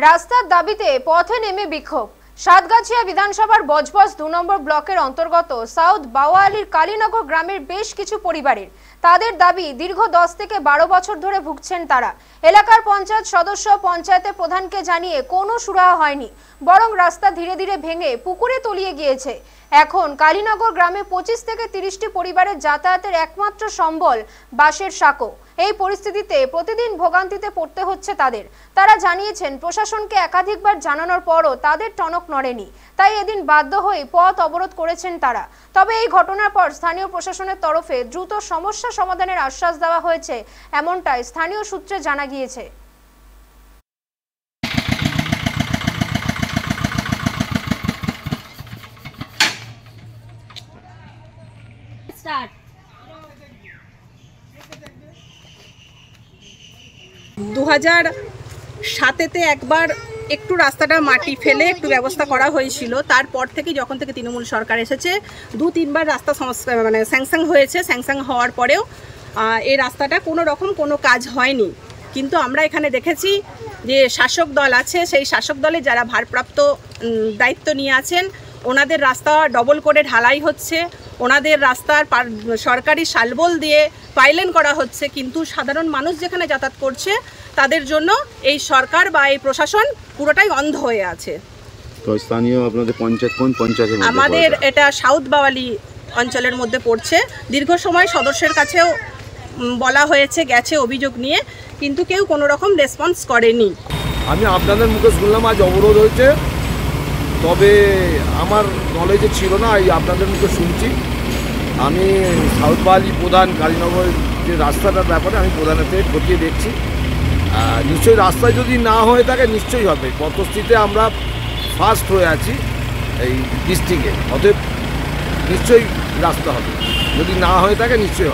রাস্তার দাবিতে পথে নেমে বিক্ষোভ। সাতগাছিয়া বিধানসভার বজবজ ২ নম্বর ব্লকের অন্তর্গত সাউথ বাওয়ালির কালীনগর গ্রামের বেশ কিছু পরিবারের তাদের দাবি দীর্ঘ 10 থেকে 12 বছর ধরে ভুগছেন তারা। এলাকার পঞ্চায়েত সদস্য পঞ্চায়েতের প্রধানকে জানিয়ে কোনো সুরাহা হয়নি, বরং রাস্তা ধীরে ধীরে ভেঙে পুকুরে তলিয়ে গিয়েছে। এখন কালীনগর গ্রামে 25 থেকে 30টি পরিবারের যাতায়াতের একমাত্র সম্বল বাঁশের সাঁকো। এই পরিস্থিতিতে প্রতিদিন ভোগান্তিতে পড়তে হচ্ছে তাদের। তারা জানিয়েছেন প্রশাসনকে একাধিকবার জানানোর পরও তাদের টনক নড়েনি, তাই এদিন বাধ্য হয়ে পথ অবরোধ করেছেন তারা। তবে এই ঘটনার পর স্থানীয় প্রশাসনের তরফে দ্রুত সমস্যা সমাধানের আশ্বাস দেওয়া হয়েছে, এমনটাই স্থানীয় সূত্রে জানা গিয়েছে। 2007-তে একবার একটু রাস্তাটা মাটি ফেলে একটু ব্যবস্থা করা হয়েছিল। তারপর থেকে যখন থেকে তৃণমূল সরকার এসেছে 2-3বার রাস্তা স্যাংশন হয়েছে। স্যাংশন হওয়ার পরেও এই রাস্তাটা কোনো কাজ হয়নি। কিন্তু আমরা এখানে দেখেছি যে শাসক দল আছে, সেই শাসক দলে যারা ভারপ্রাপ্ত দায়িত্ব নিয়ে আছেন ওনাদের রাস্তা ডবল করে ঢালাই হচ্ছে, ওনাদের রাস্তার সরকারি শালবল দিয়ে পাইলেন করা হচ্ছে, কিন্তু সাধারণ মানুষ যেখানে যাতায়াত করছে তাদের জন্য এই সরকার বা এই প্রশাসন পুরোটাই অন্ধ হয়ে আছে। তো স্থানীয় আপনাদের পঞ্চায়েত কোন পঞ্চায়েত? আমাদের এটা সাউথ বাওয়ালি অঞ্চলের মধ্যে পড়ছে। দীর্ঘ সময় সদস্যের কাছেও বলা হয়েছে, গেছে অভিযোগ নিয়ে, কিন্তু কেউ কোনো রকম রেসপন্স করেনি। আমি আপনাদের মুখে শুনলাম আজ অবরোধ হয়েছে, তবে আমার নলেজে ছিল না, এই আপনাদের মুখে শুনছি। আমি সাউথ বাওয়ালি প্রধান কালীনগর যে রাস্তাটার ব্যাপারে আমি প্রধানের থেকে খতিয়ে দেখছি। নিশ্চয়ই রাস্তায় যদি না হয়ে থাকে নিশ্চয়ই হবে। পথস্থিতিতে আমরা ফার্স্ট হয়ে আছি এই ডিস্ট্রিক্টে, অতএব নিশ্চয়ই রাস্তা হবে, যদি না হয়ে থাকে নিশ্চয়ই হবে।